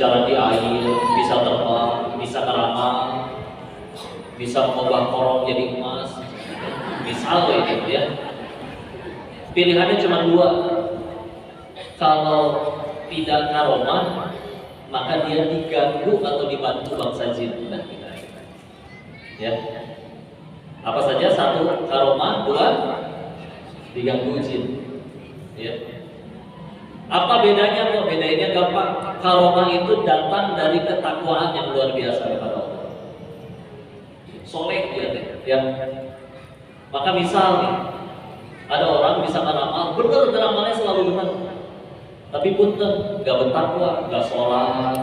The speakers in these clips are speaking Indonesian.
berjalan di air, bisa terbang, bisa ngeramal, bisa mengubah korong jadi emas. Misal itu ya. Pilihannya cuma dua. Kalau tidak karomah, maka dia diganggu atau dibantu bangsa jin. Ya. Apa saja? Satu, karomah. Dua, diganggu jin. Ya. Apa bedanya? Bedanya gampang. Karomah itu datang dari ketakwaan yang luar biasa kepada Allah. Soleh dia, ya. Maka misal nih, ada orang bisa ngeramal, bener ngeramalnya selalu benar. Tapi punten, gak bertakwa, gak sholat.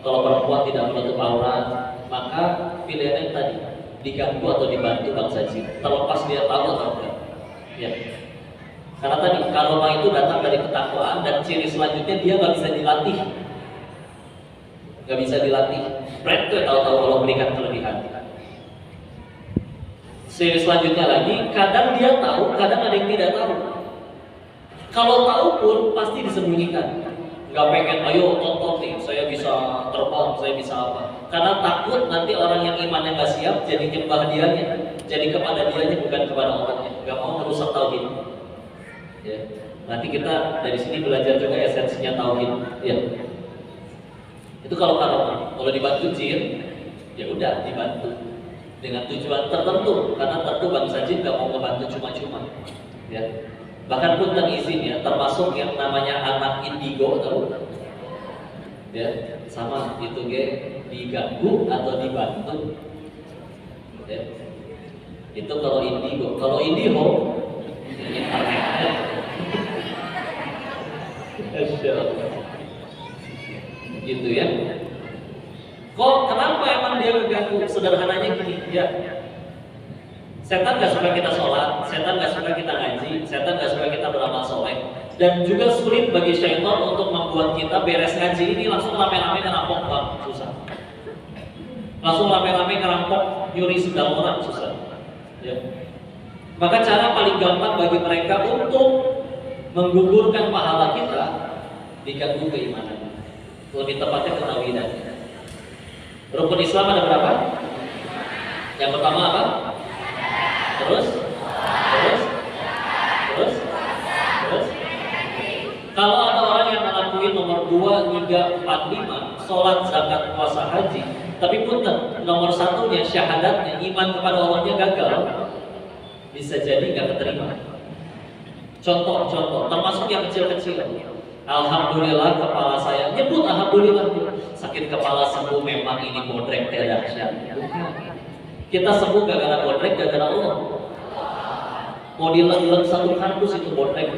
Kalau perempuan tidak menutup aurat, maka pilihannya tadi diganggu atau dibantu bangsa jin. Terlepas dia tahu atau enggak. Ya. Karena tadi karomah itu datang dari ketakwaan dan ciri selanjutnya dia nggak bisa dilatih, nggak bisa dilatih. Brand tuh tahu-tahu Allah berikan kelebihan. Ciri selanjutnya lagi, kadang dia tahu, kadang ada yang tidak tahu. Kalau tahu pun pasti disembunyikan. Nggak pengen, ayo tonton nih, saya bisa terbang, saya bisa apa? Karena takut nanti orang yang imannya nggak siap jadi nyembah dianya, jadi kepada dianya bukan kepada Allahnya. Nggak mau merusak tauhid. Ya. Nanti kita dari sini belajar juga esensinya tauhid. Ya. Itu kalau dibantu jin, ya udah dibantu dengan tujuan tertentu. Karena tentu bangsa jin nggak mau ngebantu cuma-cuma. Ya. Bahkan pun dan izin ya, termasuk yang namanya anak indigo, tahu? Ya, sama itu diganggu atau dibantu. Ya. Itu kalau indigo. Kalau indigo, gitu ya. Kok kenapa emang dia mengganggu? Sederhananya gini, ya. Setan gak suka kita sholat, setan gak suka kita ngaji, setan gak suka kita beramal soleh. Dan juga sulit bagi syaitan untuk membuat kita beres ngaji ini langsung rame-rame ngerampok bang, susah. Langsung rame-rame ngerampok nyuri sendal orang, susah. Ya. Maka cara paling gampang bagi mereka untuk menggugurkan pahala kita, diganggu keimanan. Lebih tepatnya ketawinan. Rukun Islam ada berapa? Yang pertama apa? Terus. Kalau ada orang yang mengakui nomor 2, 3, 4, 5, sholat, zakat, puasa, haji, tapi punten, nomor 1-nya syahadatnya, iman kepada Allahnya gagal, bisa jadi nggak keterima. Contoh, termasuk yang kecil-kecil. Alhamdulillah kepala saya, nyebut alhamdulillah, sakit kepala sembuh, memang ini bodrek dahsyat. Kita sembuh gak gara bodrek, gak gara Allah. Mau dileng-leng satu kardus itu bodrek.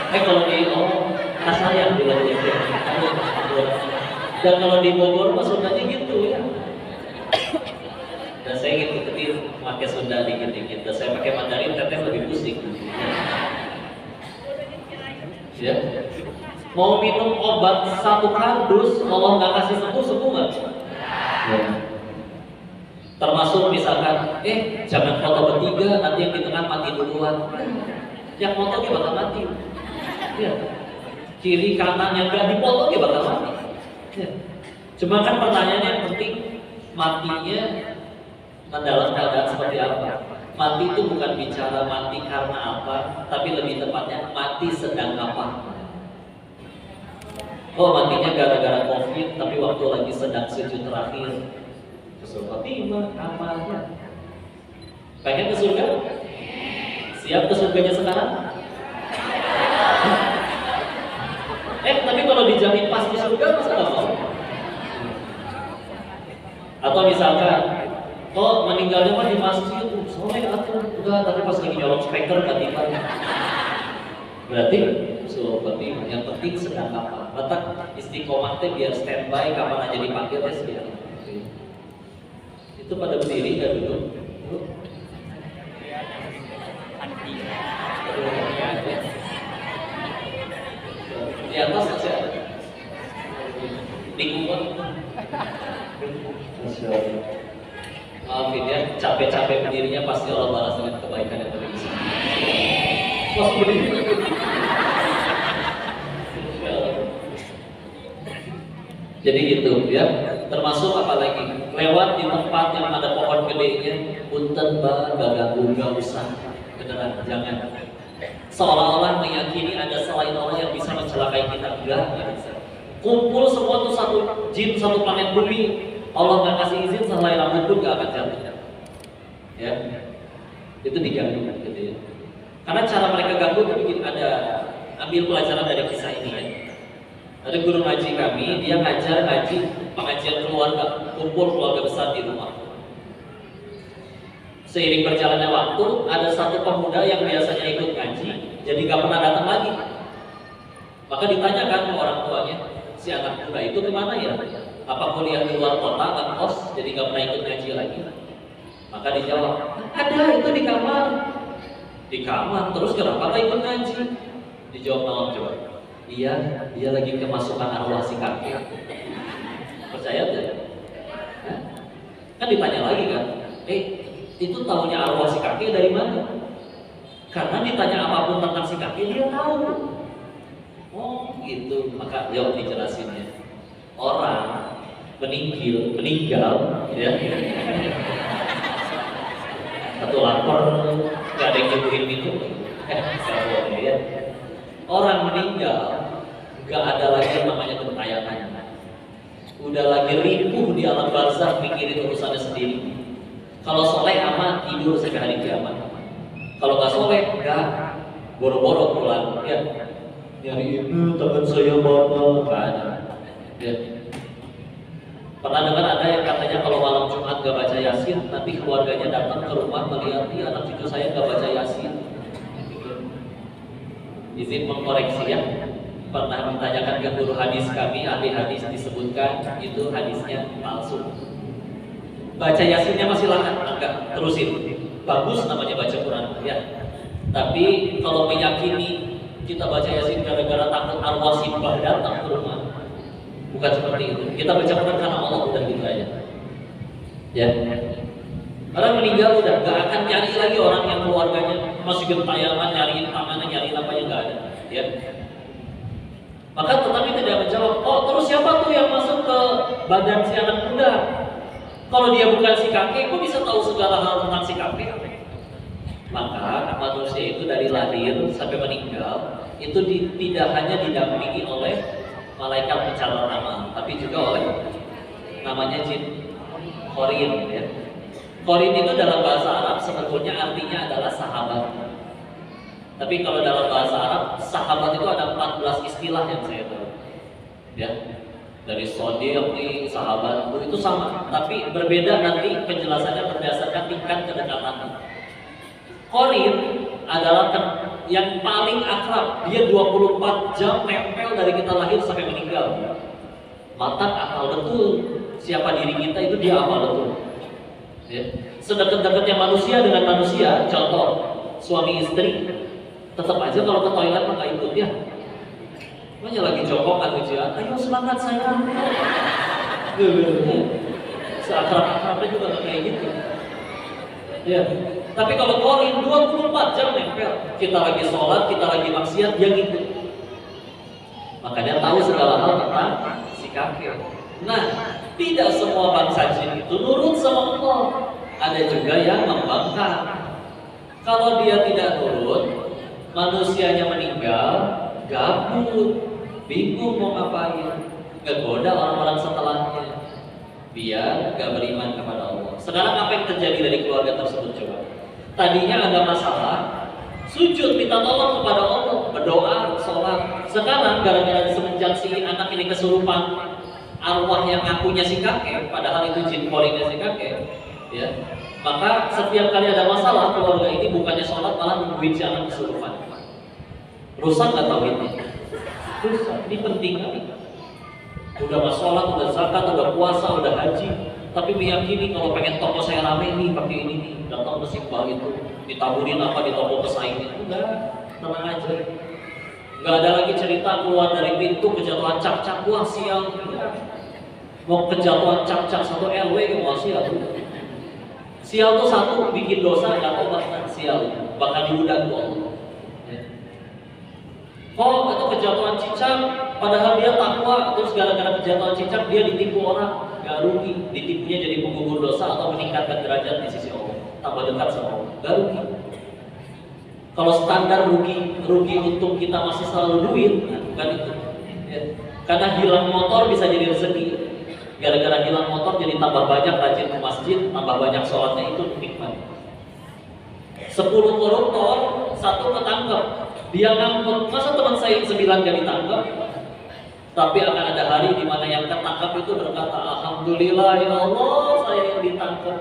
Kalau di kasar ya dileng-leng. Dan kalau di Bogor mah Sundanya gitu ya. Dan saya ngikut-ngikutin pakai Sunda dikit-dikit. Dan saya pakai Mandarin, teteh lebih pusing. Ya. Mau minum obat satu kardus, Allah nggak kasih sembuh nggak? Ya. Termasuk misalkan, jangan foto bertiga, nanti yang di tengah mati duluan. Yang foto dia bakal mati. Ya. Kiri kanan yang nggak dipoto dia bakal mati. Ya. Cuma kan pertanyaannya yang penting, matinya dalam keadaan seperti apa? Mati itu bukan bicara mati karena apa, tapi lebih tepatnya mati sedang apa. Oh, matinya gara-gara COVID, tapi waktu lagi sedang sujud terakhir. Husnul Khotimah, amalnya. Pengen ke surga? Siap ke surganya sekarang? Tapi kalau dijamin pas di surga, masa nggak mau? Atau misalkan, meninggalnya mah di masjid, soleh atau enggak, tapi pas lagi nyolong speaker ketipan. Berarti Husnul Khotimah, yang penting sedang apa? Letak istiqomah teh biar standby, kapan aja dipanggil teh sedia. Itu pada berdiri nggak duduk? Di atas masih ada. Di kubur. Maafin ya, capek-capek berdirinya pasti Allah balas dengan kebaikan yang berlimpah. Pas berdiri. Jadi gitu ya. Termasuk apalagi lewat di tempat yang ada pohon gedenya, punten ba, gak ganggu, gak usah, beneran jangan. Seolah-olah meyakini ada selain Allah yang bisa mencelakai kita, enggak bisa. Kumpul semua tuh satu jin, satu planet bumi, Allah nggak kasih izin, selai rambut pun nggak akan jatuh. Ya, itu diganggu gitu ya. Karena cara mereka ganggu itu bikin ada ambil pelajaran dari kisah ini ya. Ada guru ngaji kami, dia ngajar ngaji pengajian keluarga, kumpul keluarga besar di rumah. Seiring berjalannya waktu, ada satu pemuda yang biasanya ikut ngaji, jadi nggak pernah datang lagi. Maka ditanyakan ke orang tuanya, si anak muda itu kemana ya? Apa kuliah di luar kota, kan kos, jadi nggak pernah ikut ngaji lagi? Maka dijawab, ada itu di kamar. Di kamar, terus kenapa nggak ikut ngaji? Dijawab malam coba. Iya, dia lagi kemasukan arwah si kakek. Percaya tidak? Kan ditanya lagi kan, itu tahunya arwah si kakek dari mana? Karena ditanya apapun tentang si kakek dia tahu. Oh gitu, maka yuk dijelasinnya. Orang meninggal, ya. Satu lapor, nggak ada yang nyembuhin itu. Ya. Orang meninggal, nggak ada lagi yang namanya gentayangan. Udah lagi ripuh di alam barzakh mikirin urusannya sendiri. Kalau soleh aman, tidur sampai hari kiamat. Kalau nggak soleh, nggak. Boro-boro pulang, ya. Nyari itu tangan saya mana? Nggak ada. Ya. Pernah dengar ada yang katanya kalau malam Jumat gak baca Yasin, nanti keluarganya datang ke rumah melihat, anak cucu saya gak baca Yasin. Izin mengkoreksi ya. Pernah ditanyakan ke guru hadis kami, ahli hadis disebutkan itu hadisnya palsu. Baca Yasinnya masih lancar, enggak, terusin. Bagus namanya baca Quran ya. Tapi kalau meyakini kita baca Yasin gara-gara takut arwah simbah datang ke rumah, bukan seperti itu. Kita baca Quran karena Allah, udah gitu aja. Ya. Orang meninggal udah gak akan nyari lagi orang yang keluarganya masih gentayangan nyariin tangannya, nyariin apanya, gak ada. Ya. Maka tetapi tidak menjawab. Oh terus siapa tuh yang masuk ke badan si anak muda? Kalau dia bukan si kakek, kok bisa tahu segala hal tentang si kakek? Maka manusia itu dari lahir sampai meninggal itu tidak hanya didampingi oleh malaikat pencatat nama, tapi juga oleh namanya jin Qorin ya. Qorin itu dalam bahasa Arab sebetulnya artinya adalah sahabat. Tapi kalau dalam bahasa Arab, sahabat itu ada 14 istilah yang saya tahu. Ya. Dari sodiq, sahabat itu sama, tapi berbeda nanti penjelasannya berdasarkan tingkat kedekatan. Qorin adalah yang paling akrab, dia 24 jam nempel dari kita lahir sampai meninggal. Mata akal betul siapa diri kita, itu dia hafal betul. Ya. Sedekat-dekatnya manusia dengan manusia, contoh suami istri, tetap aja kalau ke toilet mah nggak ikut ya. Makanya lagi jongkok ujian, ayo semangat sayang. Seakrab-akrabnya juga nggak kayak gitu. Ya. Tapi kalau Qorin 24 jam nempel, kita lagi sholat, kita lagi maksiat, dia ngikut. Makanya tahu segala hal tentang si kakek. Nah, tidak semua bangsa jin itu nurut sama Allah. Ada juga yang membangkang. Kalau dia tidak nurut, manusianya meninggal, gabut, bingung mau ngapain, ngegoda orang-orang setelahnya, biar gak beriman kepada Allah. Sekarang apa yang terjadi dari keluarga tersebut coba? Tadinya ada masalah, sujud minta tolong kepada Allah, berdoa, sholat. Sekarang gara-gara semenjak si anak ini kesurupan, arwah yang ngakunya si kakek, padahal itu jin Qorinnya si kakek, ya. Maka setiap kali ada masalah, keluarga ini bukannya sholat malah nungguin si anak kesurupan. Rusak nggak tahu ini? Rusak. Ini penting kali. Udah mas sholat, udah zakat, udah puasa, udah haji, tapi meyakini kalau pengen toko saya rame nih pakai ini nih, datang ke simbah itu, ditaburin apa di toko pesaingnya, udah tenang aja. Nggak ada lagi cerita keluar dari pintu kejatuhan cak-cak, wah sial. Mau kejatuhan cak-cak satu RW, wah sial. Sial tuh satu bikin dosa, nggak tahu bahkan sial, bahkan diudah Allah. Kok itu kejatuhan cincang, padahal dia takwa, terus gara-gara kejatuhan cincang dia ditipu orang, gak rugi. Ditipunya jadi penggugur dosa atau meningkatkan derajat di sisi Allah, tambah dekat sama Allah, gak rugi. Kalau standar rugi untung kita masih selalu duit, nah bukan itu. Ya. Karena hilang motor bisa jadi rezeki. Gara-gara hilang motor jadi tambah banyak rajin ke masjid, tambah banyak sholatnya, itu nikmat. 10 koruptor, 1 ketangkep. Dia ngangkut, masa teman saya 9 gak ditangkap? Tapi akan ada hari di mana yang ketangkap itu berkata, alhamdulillah ya Allah, saya yang ditangkap.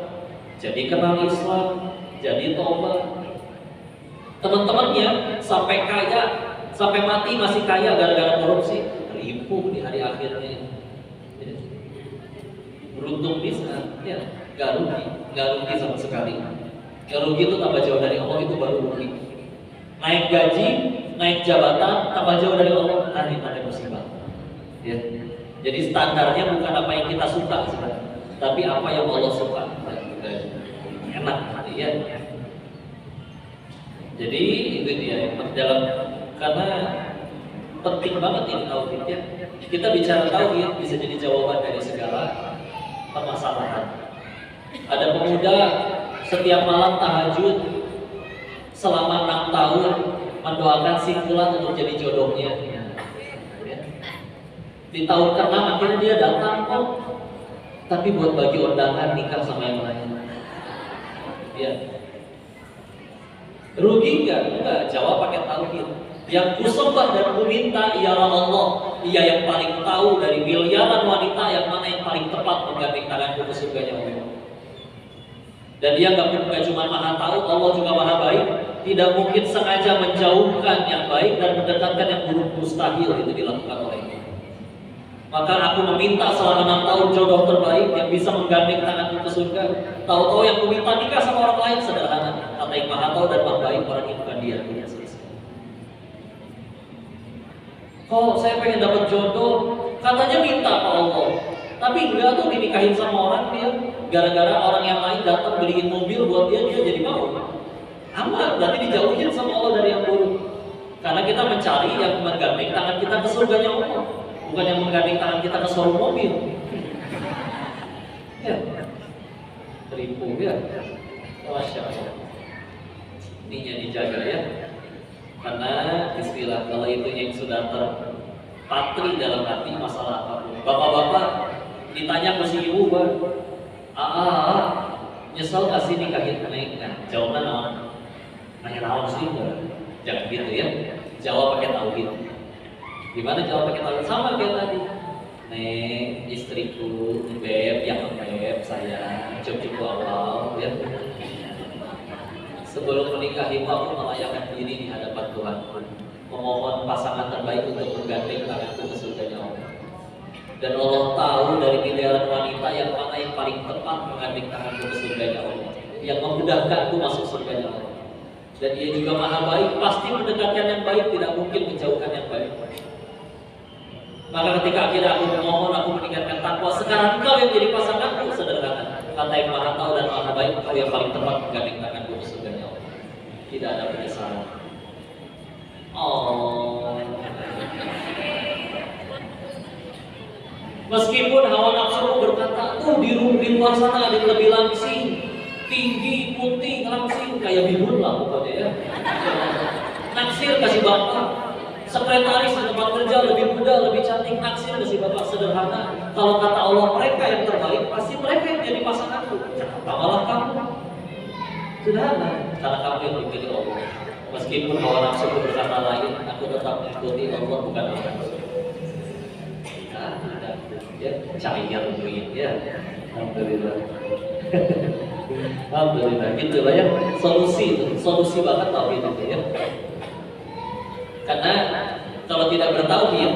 Jadi kenal Islam, jadi tobat. Teman-temannya sampai kaya, sampai mati masih kaya gara-gara korupsi, ripuh di hari akhirnya. Beruntung bisa, ya, gak rugi sama sekali. Gak rugi itu tambah jauh dari Allah, itu baru rugi. Naik gaji, naik jabatan, tambah jauh dari Allah, tadi ada musibah. Ya. Jadi standarnya bukan apa yang kita suka sebenarnya, tapi apa yang Allah suka. Enak, ya. Jadi itu dia dalam, karena penting banget ini tauhid ya. Kita bicara tauhid bisa jadi jawaban dari segala permasalahan. Ada pemuda setiap malam tahajud selama 6 tahun mendoakan si fulan untuk jadi jodohnya. Ya. Di tahun ke-6 akhirnya dia datang kok, tapi buat bagi undangan nikah sama yang lain. Ya. Rugi enggak? Jawab pakai tauhid. Yang kusembah dan kuminta ialah Allah. Ia yang paling tahu dari miliaran wanita yang mana yang paling tepat menggandeng tanganku ke surganya Allah. Dan dia nggak cuma maha tahu, Allah juga maha baik. Tidak mungkin sengaja menjauhkan yang baik dan mendekatkan yang buruk, mustahil itu dilakukan olehnya. Maka aku meminta selama 6 tahun jodoh terbaik yang bisa menggandeng tanganku ke surga. Tahu-tahu yang kuminta nikah sama orang lain, sederhana. Kata yang maha tahu dan maha baik, orang itu bukan dia. Kok saya pengen dapat jodoh, katanya minta ke Allah, tapi enggak tuh dinikahin sama orang dia. Gara-gara orang yang lain datang beliin mobil buat dia jadi mau. Aman, berarti dijauhin sama Allah dari yang buruk. Karena kita mencari yang menggandeng tangan kita ke surganya Allah, bukan yang menggandeng tangan kita ke showroom mobil. Ya, teripu ya. Masya Allah. Ininya dijaga ya. Karena istilah kalau itu yang sudah terpatri dalam hati masalah apapun. Bapak-bapak ditanya ke si ibu, nyesel gak sih nikahin neng? Nah, jawaban apa? Nanya naon sih? Jangan gitu ya. Jawab pakai tauhid. Gimana jawab pakai tauhid? Sama kayak tadi. Neng, istriku, beb, yang beb, saya cukup awal ya. Sebelum menikahimu aku melayakan diri di hadapan Tuhan, memohon pasangan terbaik untuk menggandeng tanganku ke surganya Allah. Dan Allah tahu dari miliaran wanita yang mana yang paling tepat menggandeng tanganku ke surganya Allah, yang memudahkanku masuk surganya Allah. Dan Dia juga maha baik, pasti mendekatkan yang baik, tidak mungkin menjauhkan yang baik. Maka ketika akhirnya aku memohon, aku meningkatkan takwa, sekarang engkau yang jadi pasanganku, sederhana. Kata yang maha tahu dan maha baik, engkau yang paling tepat menggandeng tanganku ke surganya Allah. Tidak ada penyesalan. Oh. Meskipun hawa nafsu berkata, di luar sana ada yang lebih langsing, tinggi, putih, langsing, kayak bihun lah pokoknya ya. Naksir kasih bapak. Sekretaris di tempat kerja lebih muda, lebih cantik, naksir kasih bapak, sederhana. Kalau kata Allah mereka yang terbaik, pasti mereka yang jadi pasanganku. Malah kamu. Sederhana, karena kamu yang dipilih Allah. Meskipun hawa nafsu berkata lain, aku tetap mengikuti Allah, bukan orang. Nah, ada ya cair duit ya. Alhamdulillah. Alhamdulillah, gitulah ya. Solusi banget tauhid itu ya. Karena kalau tidak bertauhid,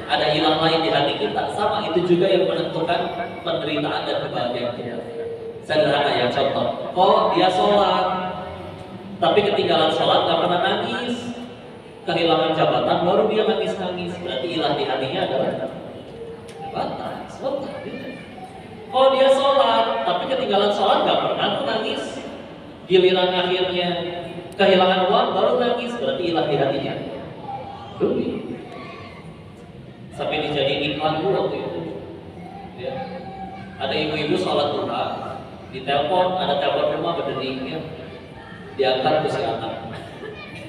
ada ilah lain di hati kita. Sama itu juga yang menentukan penderitaan dan kebahagiaan kita. Sederhana ya, contoh, kok dia sholat tapi ketinggalan sholat gak pernah nangis, kehilangan jabatan baru dia nangis, berarti ilah di hatinya adalah jabatan. Kok dia sholat tapi ketinggalan sholat gak pernah nangis, giliran akhirnya kehilangan uang baru nangis, berarti ilah di hatinya Beli. Sampai dijadiin iklan dulu waktu itu. Ya. Ada ibu-ibu sholat duha, ditelepon, ada telepon rumah berdering, ya. Diangkat ke si anak.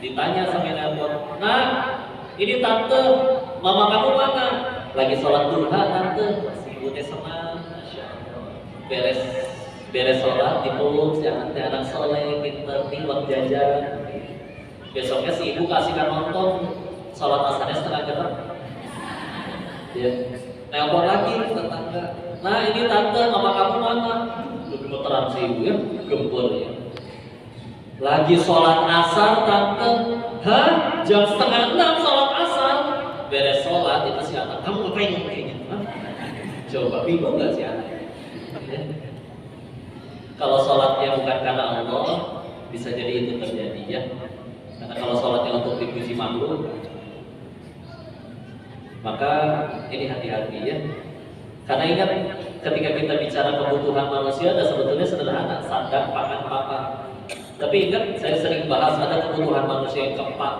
Ditanya sama telepon, "Nah, ini tante, mama kamu mana?" "Lagi sholat duha tante." Si ibu teh senang, Masya Allah. Beres sholat dipeluk si anak soleh, pinter, timbang jajan. Besoknya si ibu kasihkan nonton sholat asarnya setengah jam. Ya, telepon lagi ke tetangga. "Nah ini tante, mama kamu mana?" Gemeteran si ibu ya, gempur ya. "Lagi sholat asar tante." "Hah? Jam 5:30 sholat asar?" Beres sholat itu si anak, "Kamu ngapain kayaknya?" Coba bingung nggak si anak? Ya. Kalau sholatnya bukan karena Allah, bisa jadi itu terjadi ya. Karena kalau sholatnya untuk dipuji makhluk, maka ini hati-hati ya. Karena ingat, ketika kita bicara kebutuhan manusia, ada sebetulnya sederhana, sandang, pangan, papan. Tapi ingat, saya sering bahas ada kebutuhan manusia yang keempat.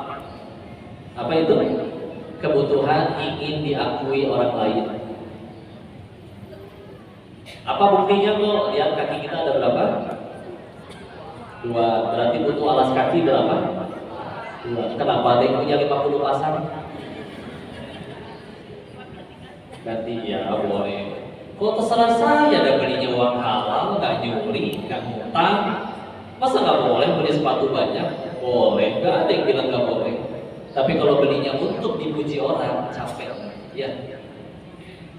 Apa itu? Kebutuhan ingin diakui orang lain. Apa buktinya kok? Lihat kaki kita ada berapa? 2. Berarti butuh alas kaki berapa? 2. Kenapa ada yang punya 50 pasang? Berarti ya boleh. Kok terserah saya, ada belinya uang halal, nggak nyuri, nggak ngutang. Masa nggak boleh beli sepatu banyak? Boleh, nggak ada yang bilang nggak boleh. Tapi kalau belinya untuk dipuji orang, capek ya.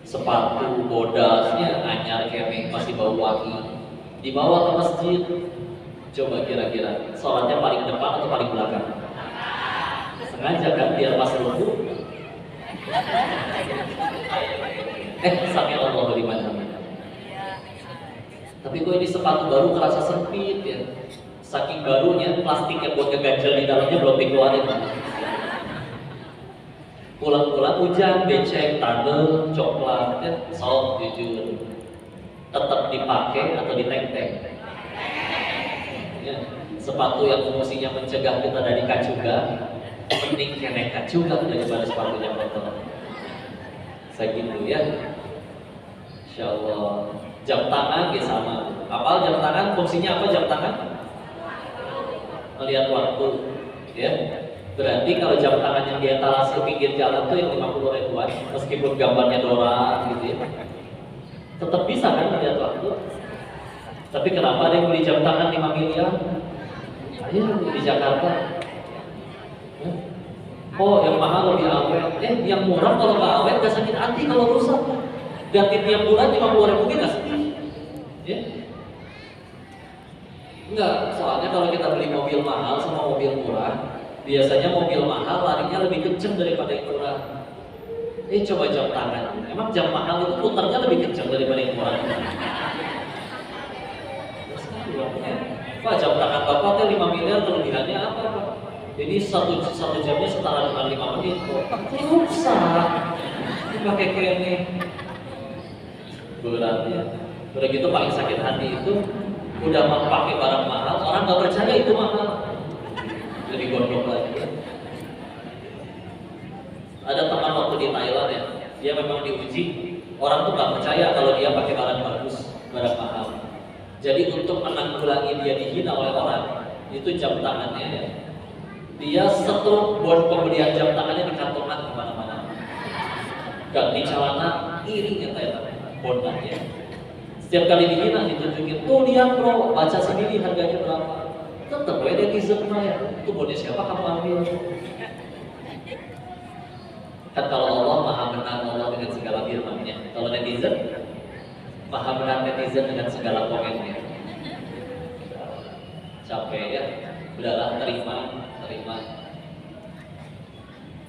Sepatu bodasnya anyar kemeng, masih bau wangi, dibawa ke masjid. Coba kira-kira sholatnya paling depan atau paling belakang? Sengaja kan biar pas ruku. Sami Allah liman hamidah. Tapi kok ini sepatu baru kerasa sempit ya. Saking barunya, plastiknya buat ngeganjel di dalamnya belum dikeluarin. Pulang-pulang hujan, becek, tandel, coklat, ya, sok jujur. Tetap dipakai atau diteng-teng? Ya, sepatu yang fungsinya mencegah kita dari kacuga, mending kena kacuga daripada sepatunya kotor. Saya gitu ya. Insya Allah. Jam tangan ya sama. Apal jam tangan, fungsinya apa jam tangan? Melihat waktu, ya. Berarti kalau jam tangan yang di etalase pinggir jalan tuh yang 50 ribuan, meskipun gambarnya Dora gitu ya, tetap bisa kan melihat waktu. Tapi kenapa ada yang beli jam tangan 5 miliar? Ayo di Jakarta. Oh yang mahal lebih awet. Yang murah kalau nggak awet nggak sakit hati kalau rusak. Ganti tiap bulan 50 ribu nggak sedih. Ya? Enggak, soalnya kalau kita beli mobil mahal sama mobil murah, biasanya mobil mahal larinya lebih kenceng daripada yang murah. Coba jam tangan. Emang jam mahal itu putarnya lebih kenceng daripada yang murah. Pak, jam tangan bapak teh 5 miliar kelebihannya apa Pak? Jadi satu jamnya setara dengan 5 menit kok. Rusak. Pakai kene. Berat ya. Udah gitu paling sakit hati itu udah mau pakai barang mahal, orang nggak percaya itu mahal. Jadi gondok lagi. Ada teman waktu di Thailand ya, dia memang diuji, orang tuh nggak percaya kalau dia pakai barang bagus, barang mahal. Jadi untuk menanggulangi dia dihina oleh orang, itu jam tangannya ya, dia setruk bon pembelian jam tangannya di kantongan kemana-mana. Ganti celana, iring ya Thailand, bonannya. Setiap kali dihina ditunjukin, tuh lihat bro, baca sendiri harganya berapa. Tetep ya netizen ya, itu bonnya siapa kamu ambil? Kan kalau Allah maha benar Allah dengan segala firman-Nya. Kalau netizen maha benar netizen dengan segala komennya. Capek ya, udahlah terima.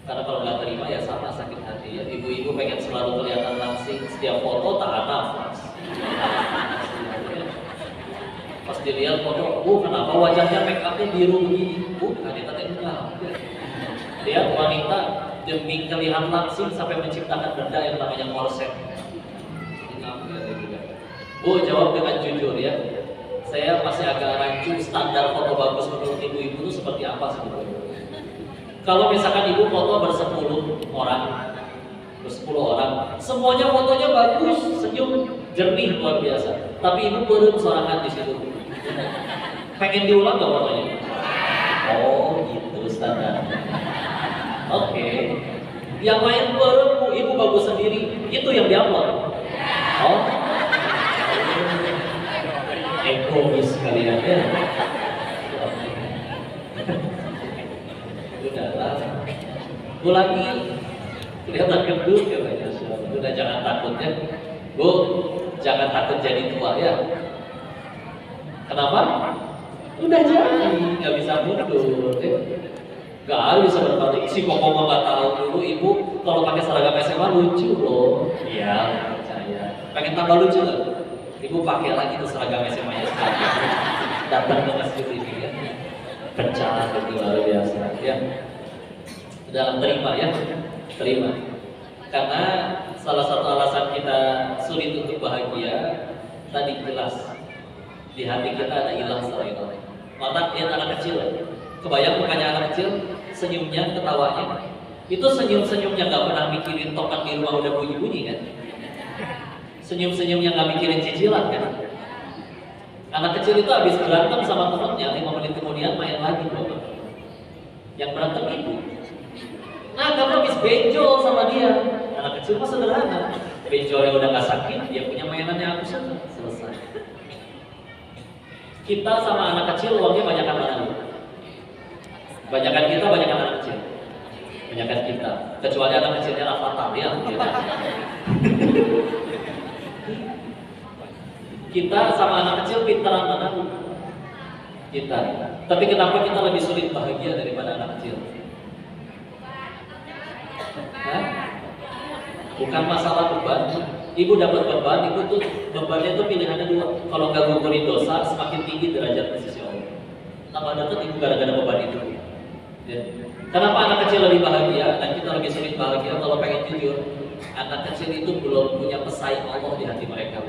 Karena kalau nggak terima ya sama sakit hati ya. Ibu-ibu pengen selalu kelihatan langsing, setiap foto tak ada nafas. Pas dilihat foto, kenapa wajahnya make upnya biru begini? Ada tadi enggak. Lihat wanita demi kelihatan langsing sampai menciptakan benda yang namanya korset. Bu, jawab dengan jujur ya. Saya masih agak rancu standar foto bagus menurut ibu-ibu itu seperti apa sebetulnya? Kalau misalkan ibu foto bersepuluh orang, semuanya fotonya bagus, senyum, jernih luar biasa. Tapi ibu beureum sorangan di situ. Pengen diulang gak fotonya? Oh, gitu standar. Oke. Yang lain beureum, ibu bagus sendiri, itu yang diupload. Oh. Egois kalian ya. Udahlah. Bu lagi kelihatan gendut katanya. Udah jangan takut ya. Bu, jangan takut jadi tua ya. Kenapa? Udah jadi, nggak bisa mundur. Gak bisa berpaling. Si Koko mah nggak tahu dulu ibu kalau pakai seragam SMA lucu loh. Iya, percaya. Pengen tambah lucu nggak? Ibu pakai lagi tuh seragam SMA-nya sekarang. Datang ke masjid ini ya. Pecah itu luar biasa ya. Dalam terima ya, terima. Karena salah satu alasan kita sulit untuk bahagia tadi jelas di hati kita ada ilah selain Allah. Mata lihat anak kecil, kebayang mukanya anak kecil, senyumnya, ketawanya, itu senyum-senyumnya nggak pernah mikirin tokat di rumah udah bunyi-bunyi kan? Senyum-senyumnya nggak mikirin cicilan kan? Anak kecil itu habis berantem sama temannya, 5 menit kemudian main lagi bro. Yang berantem ibu. Nah, kamu habis benjol sama dia. Anak kecil mah sederhana. Benjolnya udah nggak sakit, dia punya mainannya aku senang. Selesai. Kita sama anak kecil uangnya banyakan mana nih? Banyakan kita, banyakan anak kecil. Banyakan kita. Kecuali anak kecilnya Rafathar ya. Kita sama anak kecil pintaran mana? Kita. Tapi kenapa kita lebih sulit bahagia daripada anak kecil? Hah? Bukan masalah beban. Ibu dapat beban, ibu tuh bebannya tuh pilihannya dua. Kalau nggak gugurin dosa, semakin tinggi derajat di sisi Allah. Tambah deket ibu gara-gara beban itu. Ya. Kenapa anak kecil lebih bahagia dan kita lebih sulit bahagia? Kalau pengen jujur, anak kecil itu belum punya pesaing Allah di hati mereka.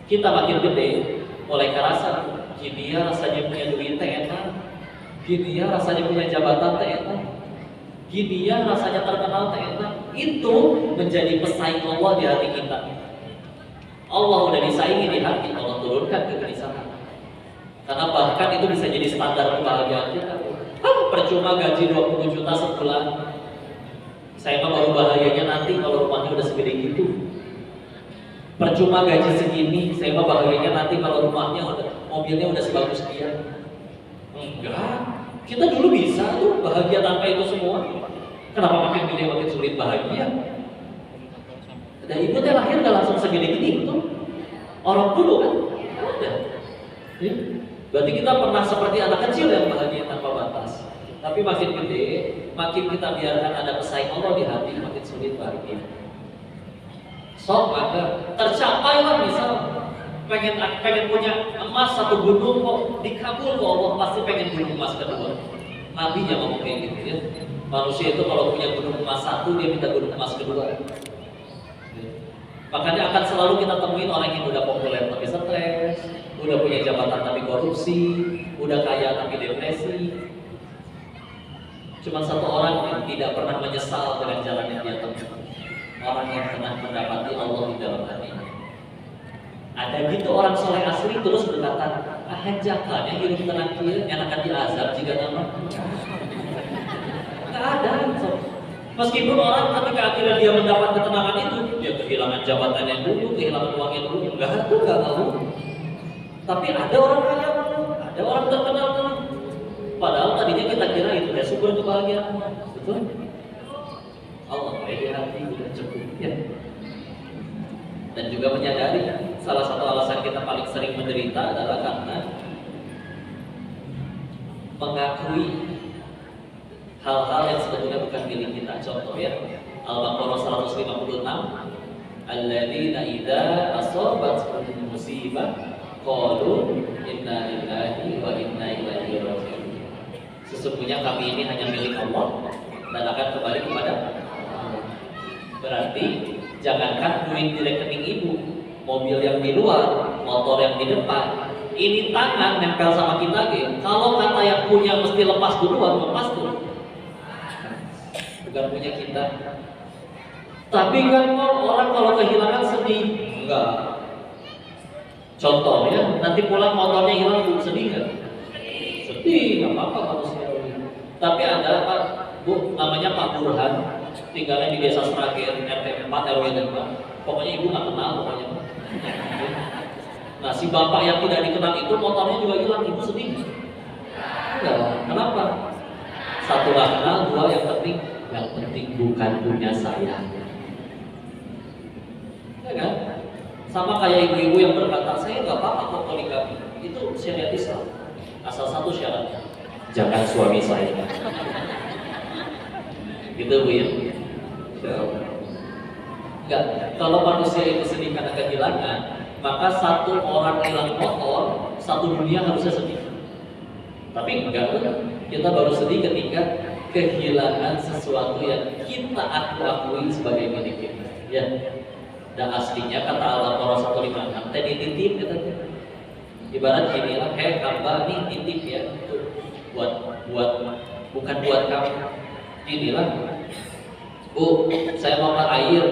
Kita makin gede, mulai kerasa, gini ya rasanya punya duit teh enak, gini ya rasanya punya jabatan teh enak, gini ya rasanya terkenal teh enak. Itu menjadi pesaing Allah di hati kita. Allah udah disaingi di hati, Allah turunkan kegelisahan. Karena bahkan itu bisa jadi standar kebahagiaan kita. Percuma gaji 20 juta sebulan, saya mah baru bahagianya nanti kalau rumahnya udah segede gitu. Percuma gaji segini, saya mah bahagianya nanti kalau rumahnya udah, mobilnya udah sebagus dia. Enggak, kita dulu bisa tuh bahagia tanpa itu semua. Kenapa makin gede makin sulit bahagia? Dan ibu teh lahir gak langsung segede gini betul? Orang dulu kan? Ada. Ya. Berarti kita pernah seperti anak kecil yang bahagia tanpa batas. Tapi makin gede, makin kita biarkan ada pesaing Allah di hati, makin sulit bahagia. So, maka tercapailah misal pengen punya emas satu gunung kok dikabul kok Allah pasti pengen gunung emas kedua. Nabi yang ngomong kayak gitu ya. Manusia itu kalau punya gunung emas satu dia minta gunung emas kedua. Makanya akan selalu kita temuin orang yang udah populer tapi stres, udah punya jabatan tapi korupsi, udah kaya tapi depresi. Cuma satu orang yang tidak pernah menyesal dengan jalan yang dia tempuh. Orang yang pernah mendapati Allah di dalam hatinya. Ada gitu orang soleh asli terus berkata, jakalnya hidup tenang kia, enakan diazab jika nama. Gak ada. Meskipun orang ketika akhirnya dia mendapat ketenangan itu, dia kehilangan jabatannya dulu, kehilangan uangnya dulu, gak tahu. Tapi ada orang kaya dulu, ada orang terkenal dulu. Padahal tadinya kita kira itu ya sumber kebahagiaan. Betul? Allah baik hati sudah cukup ya. Dan juga menyadari salah satu alasan kita paling sering menderita adalah karena mengakui hal-hal yang sebetulnya bukan milik kita. Contoh ya, Al-Baqarah 156, alladzina idza asabatuhum musibah qalu inna lillahi wa inna ilaihi raji'un. Sesungguhnya kami ini hanya milik Allah dan akan kembali kepada Allah. Berarti jangankan duit di rekening ibu, mobil yang di luar, motor yang di depan, ini tangan nempel sama kita kalau kata yang punya mesti lepas duluan, lepas tuh. Bukan punya kita. Tapi kan orang kalau kehilangan sedih, enggak. Contoh ya, nanti pulang motornya hilang, sedih nggak? Sedih, nggak apa-apa manusia. Tapi ada Pak, Bu, namanya Pak Burhan, tinggalnya di desa Sragen, RT 4 RW 4. Pokoknya ibu nggak kenal pokoknya. Nah, si bapak yang tidak dikenal itu motornya juga hilang, ibu sedih. Enggak, kenapa? Satu nggak kenal, dua yang penting bukan punya saya. Ya kan? Sama kayak ibu-ibu yang berkata, saya nggak apa-apa kok poligami. Itu syariat Islam. Asal satu syaratnya, jangan suami saya. Gitu Bu ya. Enggak, kalau manusia itu sedih karena kehilangan, maka satu orang hilang motor, satu dunia harusnya sedih. Tapi enggak, kita baru sedih ketika kehilangan sesuatu yang kita akui sebagai milik kita. Ya. Dan aslinya kata Allah Qur'an 156, tadi titip katanya. Ibarat gini lah, hamba nih titip ya, buat bukan buat kamu. Inilah, Bu, saya mau ke air,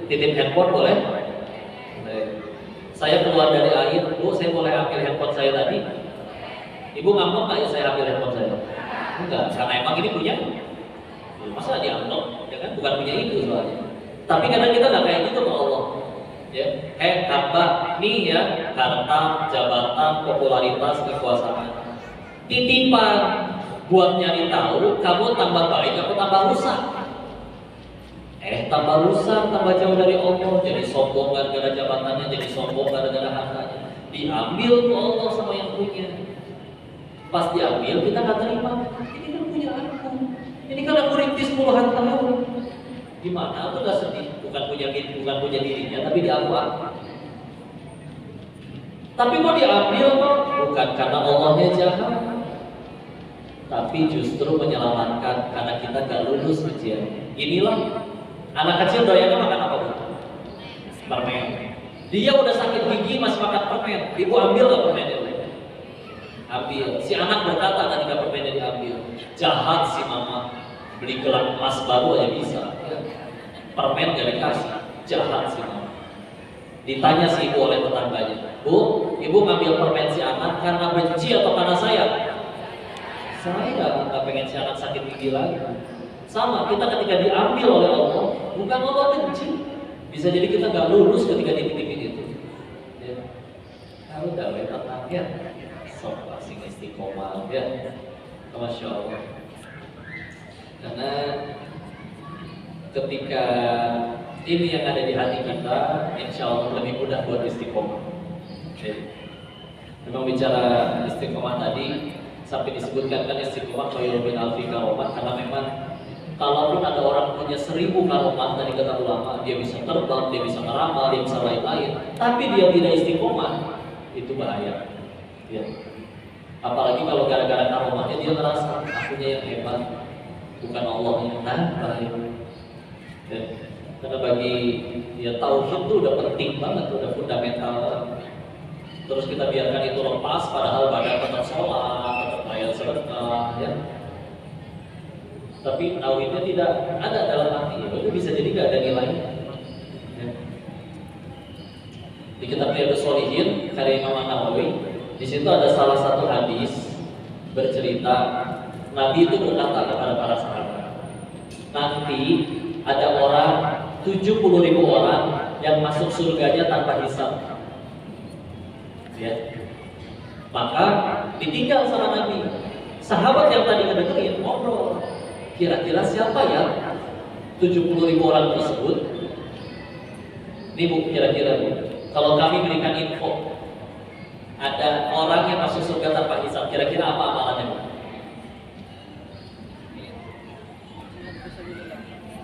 titip handphone boleh? Saya keluar dari air, Bu, saya boleh ambil handphone saya tadi? Ibu ngambek nggak ya saya ambil handphone saya? Enggak, karena emang ini punya. Masa diambil, ya kan? Bukan punya itu soalnya. Tapi kadang kita nggak kayak gitu ke Allah. Ya, hamba nih ya, harta, jabatan, popularitas, kekuasaan. Titipan buat nyari tahu, kamu tambah baik atau tambah rusak? Tambah rusak, tambah jauh dari Allah, jadi sombong gara-gara jabatannya, jadi sombong gara-gara hartanya. Diambil tuh Allah sama yang punya. Pas diambil kita nggak terima. Ini kan punya aku. Ini kan aku rintis puluhan tahun. Gimana? Aku nggak sedih. Bukan punya dirinya, tapi diambil aku. Tapi mau diambil kok bukan karena Allahnya jahat, tapi justru menyelamatkan karena kita gak lulus ujian. Inilah anak kecil doyannya makan apa Bu? Permen. Dia udah sakit gigi masih makan permen. Ibu ambil gak permennya? Ambil. Si anak berkata ketika permennya diambil, jahat si mama. Beli gelang emas baru aja bisa. Permen gak dikasih, jahat si mama. Ditanya si ibu oleh tetangganya, Bu, ibu ngambil permen si anak karena benci atau karena sayang? Saya nggak pengen si anak sakit gigi lagi. Sama, kita ketika diambil oleh Allah, bukan Allah benci. Bisa jadi kita nggak lulus ketika dititipin itu. Ya. Kalau udah tenang ya, sok asing istiqomah ya, Masya Allah. Karena ketika ini yang ada di hati kita, insya Allah lebih mudah buat istiqomah. Memang bicara istiqomah tadi, sampai disebutkan kan istiqomah khairun min alfi karomah, karena memang kalaupun ada orang punya 1000 karomah dari kata ulama, dia bisa terbang, dia bisa meramal, dia bisa lain-lain, tapi dia tidak istiqomah, itu bahaya. Ya. Apalagi kalau gara-gara karomahnya dia merasa akunya yang hebat, bukan Allahnya, bahaya. Ya. Karena bagi ya tauhid itu udah penting banget, udah fundamental. Terus kita biarkan itu lepas, padahal badan tetap sholat, tetap bayar sedekah, ya. Tapi tauhidnya tidak ada dalam hati, itu bisa jadi gak ada nilainya. Ya. Di kitab Riyadhus Shalihin karya Imam Nawawi, di situ ada salah satu hadis bercerita Nabi itu berkata kepada para sahabat, nanti ada orang 70.000 orang yang masuk surganya tanpa hisab. Ya. Maka ditinggal sama Nabi. Sahabat yang tadi ngedengerin ngobrol, kira-kira siapa ya 70.000 orang tersebut? Ini Bu, kira-kira Bu, kalau kami berikan info ada orang yang masuk surga tanpa hisab, kira-kira apa amalannya Bu?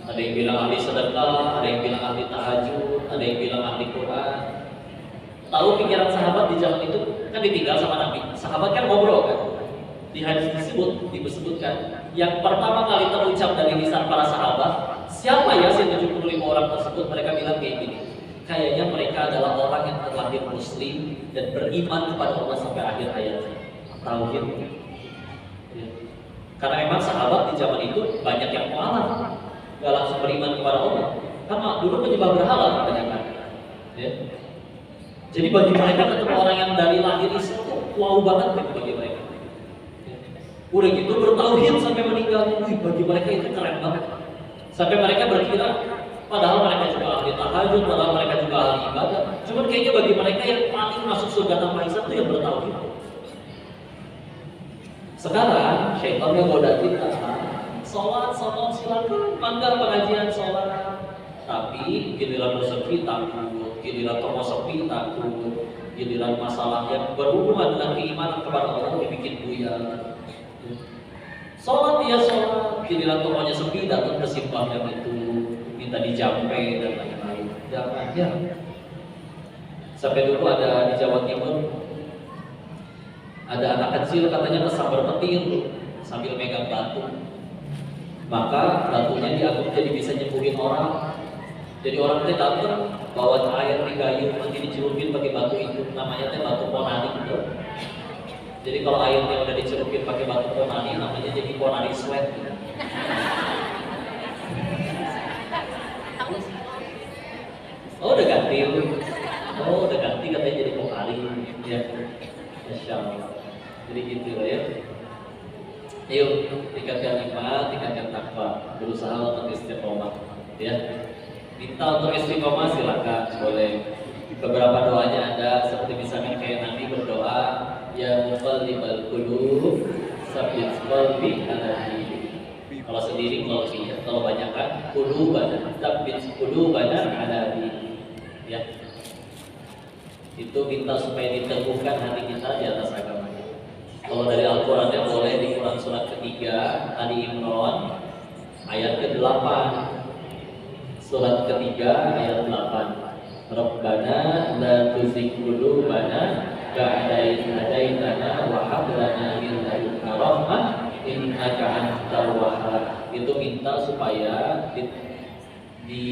Ada yang bilang ahli sedekah, ada yang bilang ahli tahajud, ada yang bilang ahli Quran. Tahu pikiran sahabat di zaman itu kan ditinggal sama Nabi. Sahabat kan ngobrol kan. Di hadis tersebut disebutkan yang pertama kali terucap dari lisan para sahabat, siapa ya si 75 orang tersebut? Mereka bilang kayak gini, kayaknya mereka adalah orang yang terlahir muslim dan beriman kepada Allah sampai akhir hayat. Tauhid. Ya. Karena memang sahabat di zaman itu banyak yang mualaf, nggak langsung beriman kepada Allah. Karena dulu penyembah berhala kebanyakan. Ya. Jadi bagi mereka ketemu orang yang dari lahir Islam itu wow banget bagi mereka. Ya. Udah gitu bertauhid sampai meninggal, bagi mereka itu keren banget. Sampai mereka berkira, padahal mereka juga ahli tahajud, padahal mereka juga ahli ibadah. Cuman kayaknya bagi mereka yang paling masuk surga tanpa hisab itu yang bertauhid. Sekarang syaitan yang goda kita, sholat silakan, mangga pengajian sholat. Tapi giliran rezeki takut, giliran toko sepi takut, giliran masalah yang berhubungan dengan keimanan kepada Allah dibikin buyar. Sholat ya sholat, giliran tokonya sepi datang ke simpang yang itu, minta dijampe dan lain-lain. Jangan ya. Sampai dulu ada di Jawa Timur, ada anak kecil katanya kesambar petir sambil megang batu. Maka batunya dianggap jadi bisa nyembuhin orang. Jadi orang itu datang bawa air digayung nanti dicelupin pakai batu itu, namanya teh batu ponari gitu. Jadi kalau airnya udah dicelupin pakai batu ponari, namanya jadi ponari sweat. Oh udah ganti, udah ganti katanya jadi ponari. Ya, Masya Allah. Jadi gitu lah ya. Yuk tingkatkan iman, tingkatkan takwa, berusaha untuk istiqomah. Ya. Minta untuk istiqomah silakan, boleh. Beberapa doanya ada seperti misalnya kayak Nabi berdoa, ya muqallibal qulub, tsabbit qalbi ala dinik. Kalau sendiri kalau banyak kan qulubana, tsabbit qulubana ala dinik. Ya. Itu minta supaya diteguhkan hati kita di atas agama. Kalau dari Al-Qur'annya boleh di Quran surat ketiga Ali Imran ayat ke-8. Surat ketiga ayat 8. Rabbana la tuzigh qulubana ba'da idh hadaitana wa hab lana min ladunka rahmah innaka antal wahhab. Itu minta supaya di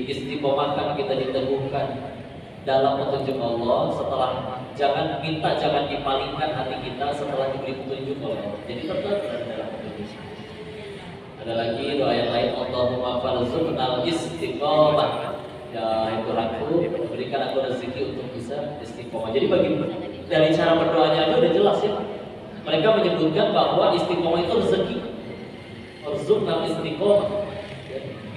istiqomahkan, kita diteguhkan dalam petunjuk Allah. Setelah jangan dipalingkan hati kita setelah diberi petunjuk Allah. Jadi tetap dalam petunjuk. Ada lagi doa yang lain, Allahumma farzuqnal istiqomah. Ya Tuhanku, berikan aku rezeki untuk bisa istiqomah. Jadi dari cara berdoanya aja udah jelas ya. Mereka menyebutkan bahwa istiqomah itu rezeki. Farzuqnal istiqomah.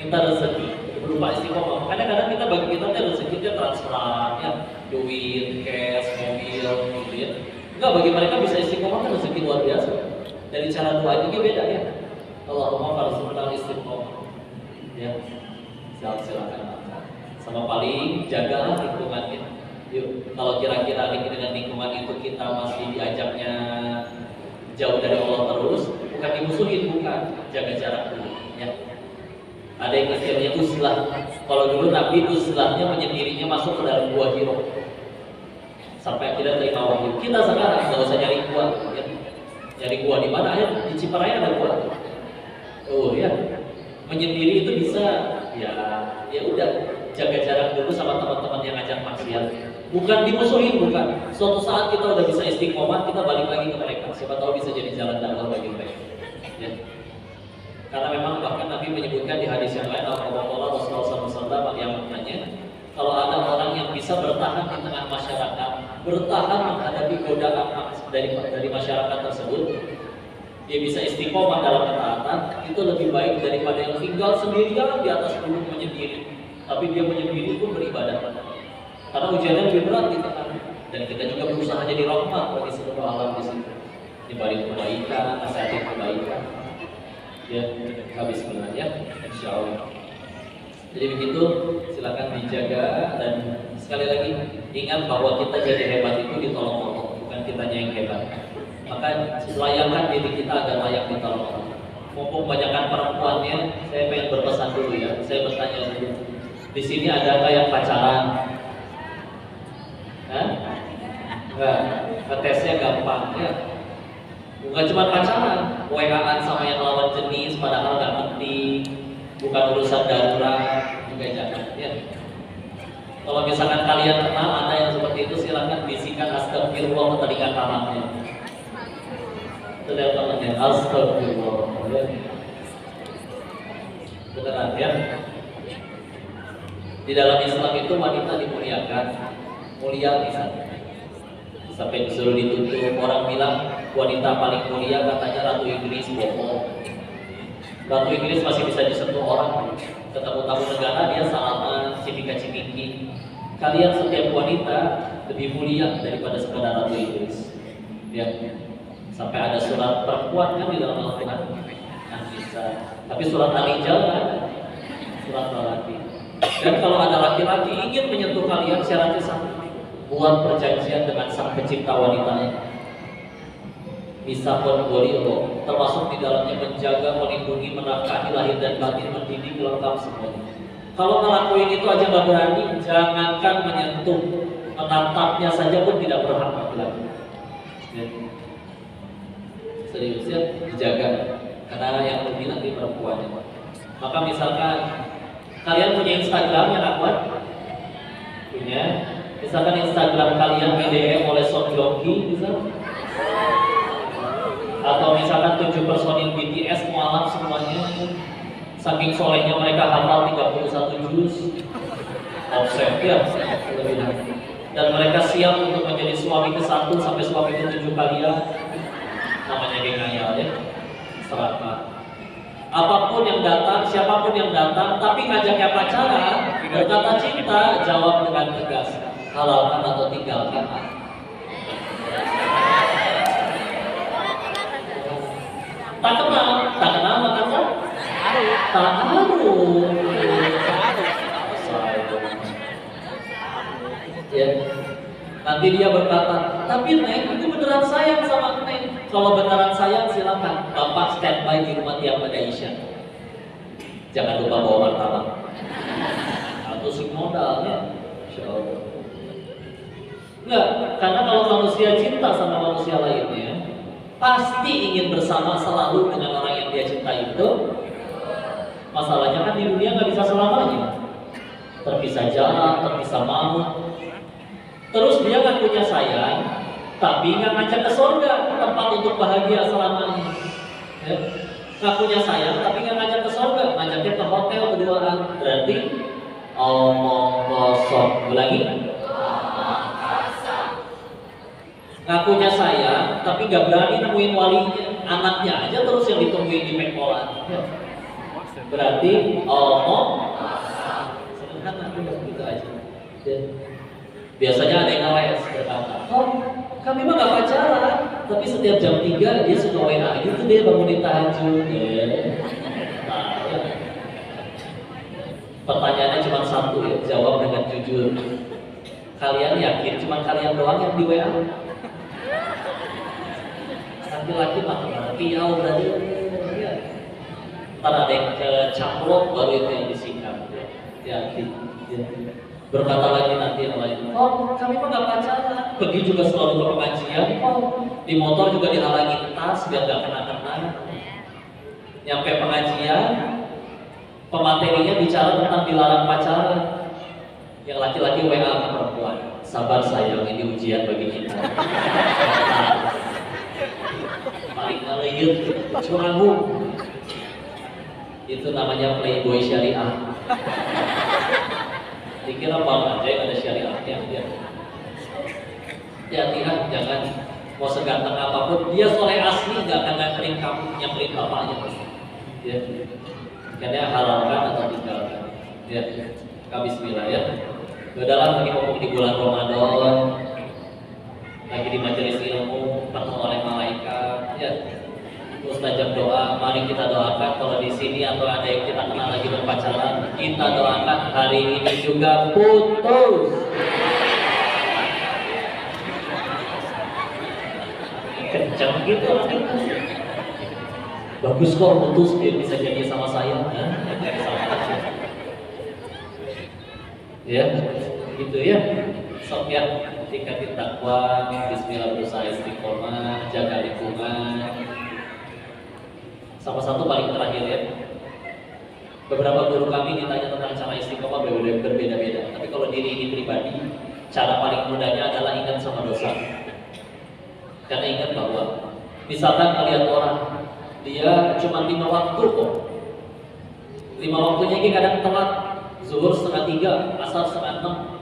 Minta rezeki berupa istiqomah. Kadang-kadang bagi kita rezeki itu transferan ya, duit, cash, mobil gitu ya. Enggak, bagi mereka bisa istiqomah kan rezeki luar biasa. Dari cara doanya juga beda ya. Allahumma farzuqnal istiqomah. Ya. Silakan. Sama paling jagalah lingkungannya. Yuk, kalau kira-kira dengan lingkungan itu kita masih diajaknya jauh dari Allah terus, bukan dimusuhin, bukan, jaga jarak dulu ya. Ada yang istilahnya uzlah. Kalau dulu Nabi uzlahnya menyendirinya masuk ke dalam gua Hiro sampai akhirnya terima wahyu. Kita sekarang nggak usah nyari gua ya. Nyari gua di mana ya? Di Ciparai ada gua. Oh ya, menyendiri itu bisa ya udah, jaga jarak dulu sama teman-teman yang ngajak maksiat. Bukan dimusuhin, bukan. Suatu saat kita udah bisa istiqomah, kita balik lagi ke mereka. Siapa tahu bisa jadi jalan dakwah bagi mereka. Ya. Karena memang bahkan Nabi menyebutkan di hadis yang lain, Rasulullah SAW yang maknanya, kalau ada orang yang bisa bertahan di tengah masyarakat, bertahan menghadapi godaan dari masyarakat tersebut, dia bisa istiqomah dalam ketaatan, itu lebih baik daripada yang tinggal sendirian di atas gunung menyendiri. Tapi dia menyendiri pun beribadah. Karena ujiannya lebih berat gitu kan. Dan kita juga berusaha jadi rahmat bagi seluruh alam di situ. Dibalik kebaikan, nasihat kebaikan. Ya, habis sebenarnya, insya Allah. Jadi begitu, silakan dijaga dan sekali lagi ingat bahwa kita jadi hebat itu ditolong Allah, bukan kitanya yang hebat. Maka layakan diri kita agar layak ditolong Allah. Mumpung banyakkan perempuannya, saya pengen berpesan dulu ya. Saya bertanya dulu. Di sini adakah yang pacaran? Enggak, ngetesnya gampang ya. Bukan cuma pacaran, WA-an sama yang lawan jenis padahal nggak penting, bukan urusan darurat, juga jangan ya. Kalau misalkan kalian kenal ada yang seperti itu, silakan bisikan astagfirullah ke telinga kanannya. Itu dia temannya, astagfirullah. Beneran ya? Di dalam Islam itu wanita dimuliakan, mulia bisa. Sampai disuruh ditutup, orang bilang wanita paling mulia katanya Ratu Inggris, bohong. Ratu Inggris masih bisa disentuh orang, ketemu tamu negara dia salaman, cipika-cipiki. Kalian setiap wanita lebih mulia daripada sekadar Ratu Inggris. Ya, sampai ada surat perempuan kan di dalam Al-Quran, nah, bisa. Tapi surat Al-Rijal kan, surat lelaki. Dan kalau ada laki-laki ingin menyentuh kalian, syaratnya sama. Buat perjanjian dengan sang pencipta wanitanya. Bisa bergoliro, termasuk di dalamnya menjaga, melindungi, menafkahi lahir dan batin, mendidik, lengkap semuanya. Kalau ngelakuin itu aja nggak berani, jangankan menyentuh, menatapnya saja pun tidak berhak laki-laki. Serius ya, dijaga. Karena yang lebih nanti perempuannya. Maka misalkan kalian punya Instagram yang akuat, punya. Misalkan Instagram kalian di-DM oleh Son Joongki, misal, atau misalkan 7 personil BTS mualaf semuanya, saking solehnya mereka hafal 31 juz, offset ya, dan mereka siap untuk menjadi suami ke-1 sampai suami ke-7 kalian, namanya geng ngayal ya, serakah. Apapun yang datang, siapapun yang datang, tapi ngajaknya pacaran, berkata cinta, jawab dengan tegas, halalkan atau tinggalkan. Tak kenal maka tak harus. Ya, nanti dia berkata, tapi Neng, aku beneran sayang sama Neng. Kalau beneran sayang silakan, Bapak standby di rumah tiap pada Isya. Jangan lupa bawa martabak. Atau si modalnya, Insya Allah. Enggak, karena kalau manusia cinta sama manusia lainnya, pasti ingin bersama selalu dengan orang yang dia cinta itu. Masalahnya kan di dunia nggak bisa selamanya, terpisah jalan, terpisah maut. Terus dia ngakunya sayang, tapi nggak ngajak ke surga, tempat untuk bahagia selamanya. Ya. Ngakunya sayang, tapi nggak ngajak ke surga, ngajaknya ke hotel berduaan. Berarti omong kosong. Ulangi. Ngakunya sayang, tapi gak berani nemuin walinya, anaknya aja terus yang ditungguin di pengkolan. Berarti omong sederhana, gitu aja. Biasanya ada yang ngeles berkata, oh kami mah gak pacaran, tapi setiap jam 3 dia suka WA gitu, dia bangunin tahajud. Nah, ya. Pertanyaannya cuma satu ya, jawab dengan jujur. Kalian yakin cuma kalian doang yang di WA? Laki-laki mah piau berarti ya. Ntar ada yang kecamplok baru itu yang disikat. Ya, berkata lagi nanti yang lain, oh kami mah gak pacaran, pergi juga selalu ke pengajian, oh di motor juga dihalangi tas biar gak kena-kena. Nyampe pengajian, pematerinya bicara tentang dilarang pacaran. Yang laki-laki WA ke perempuan, sabar sayang, ini ujian bagi kita. Paling ngeliyut, curangmu. Itu namanya playboy syariah. Dikira apa aja yang ada syariahnya. Hati-hati, jangan mau seganteng apapun, dia soleh asli nggak akan nyamperin kamu, nyamperin bapaknya. Ya, karena halalkan atau tinggalkan. Ya, bismillah ya. Udahlah, lagi ngomong di bulan Ramadan, lagi di majelis ilmu, penuh oleh malaikat. Ya, mustajab doa. Mari kita doakan kalau di sini atau ada yang kita kenal lagi berpacaran, kita doakan hari ini juga putus. Kencang gitu. Bagus kok putus, dia bisa jadi sama saya. Ya, gitu ya. Sok ya, tingkatin takwa, bismillah, berusaha istiqomah, jaga lingkungan. Sama satu paling terakhir ya, Beberapa guru kami ditanya tentang cara istiqomah berbeda-beda. Tapi kalau diri ini pribadi, cara paling mudahnya adalah ingat sama dosa. Karena ingat bahwa misalkan kalian orang dia cuma 5 waktu kok. 5 waktunya ini kadang telat. Zuhur 2:30, asar 5:30.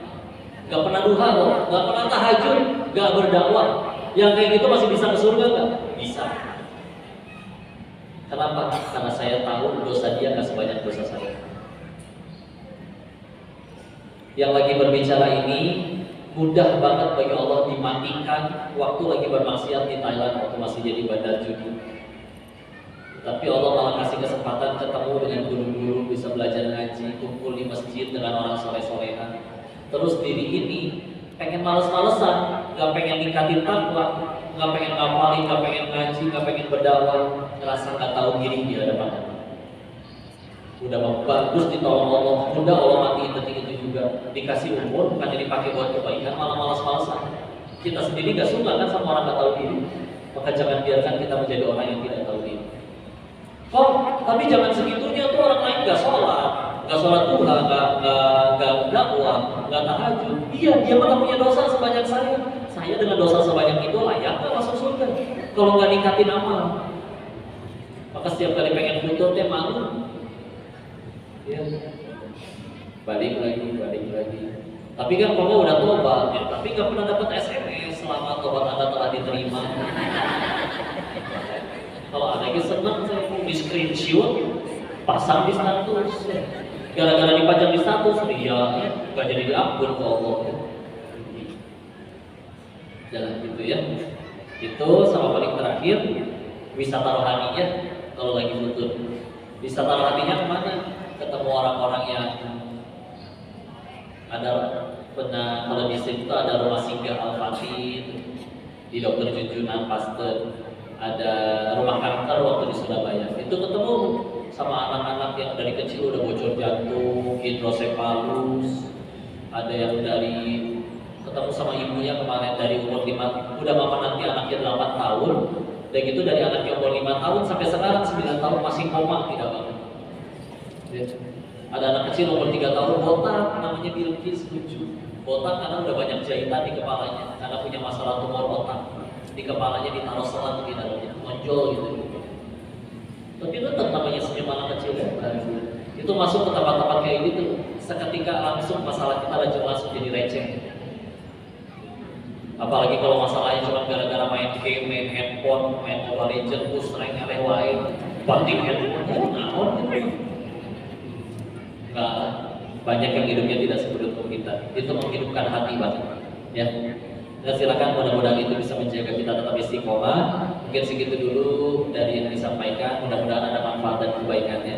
Gak pernah duha loh, gak pernah tahajud, gak berdakwah. Yang kayak gitu masih bisa ke surga gak? Bisa. Kenapa? Karena saya tahu dosa dia gak sebanyak dosa saya. Yang lagi berbicara ini mudah banget bagi Allah dimatikan waktu lagi bermaksiat di Thailand waktu masih jadi bandar judi. Tapi Allah malah kasih kesempatan ketemu dengan guru-guru, bisa belajar ngaji, kumpul di masjid dengan orang soleh-solehan. Terus diri ini pengen males-malesan, gak pengen ningkatin takwa, gak pengen ngapalin, gak pengen ngaji, gak pengen berdakwah, ngerasa gak tahu diri di hadapan Allah. Udah bagus ditolong Allah, udah Allah matiin detik itu juga. Dikasih umur bukannya dipakai buat kebaikan, malah malas-malesan. Kita sendiri gak suka kan sama orang gak tahu diri. Maka jangan biarkan kita menjadi orang yang tidak tahu diri. Kok, tapi jangan segitunya tuh orang lain gak sholat Tuhan, gak dakwah, gak tahajud. Iya, dia malah punya dosa sebanyak saya. Saya dengan dosa sebanyak itu layak gak masuk surga? Kalau gak ningkatin amal. Maka setiap kali pengen futur dia malu. Ya, balik lagi. Tapi kan kamu udah tobat, ya, tapi gak pernah dapat SMS selamat tobat Anda telah diterima. Kalau ada yang senang saya di screenshot, pasang di status. Gara-gara dipajang di status, dia gak jadi diampun ke Allah. Jangan gitu ya. Itu sama paling terakhir wisata rohaninya kalau lagi futur. Wisata rohaninya kemana? Ketemu orang-orang yang ada kalau di situ ada rumah singgah Al-Fatih di Dr. Junjunan Pasteur, ada rumah kanker waktu di Surabaya. Itu ketemu sama anak-anak yang dari kecil udah bocor jantung, hidrosefalus, ada yang dari ketemu sama ibunya kemarin dari umur 5, udah mama nanti anaknya 8 tahun, dan gitu dari anaknya umur 5 tahun sampai sekarang 9 tahun masih koma tidak bangun. Ada anak kecil umur 3 tahun botak, namanya Bilqis, lucu. Botak karena udah banyak jahitan di kepalanya, karena punya masalah tumor otak. Di kepalanya ditaruh selang di dalamnya, muncul gitu. Tapi tetap namanya senyum anak kecil ya. Itu masuk ke tempat-tempat kayak gitu, seketika langsung masalah kita langsung jadi receh. Apalagi kalau masalahnya cuma gara-gara main game, main handphone, main Mobile Legends, push rank, wae, banting handphone, naon gitu. Banyak yang hidupnya tidak seberuntung kita. Itu menghidupkan hati banget, ya. Dan silakan mudah-mudahan itu bisa menjaga kita tetap istiqomah. Mungkin segitu dulu dari yang disampaikan. Mudah-mudahan ada manfaat dan kebaikannya.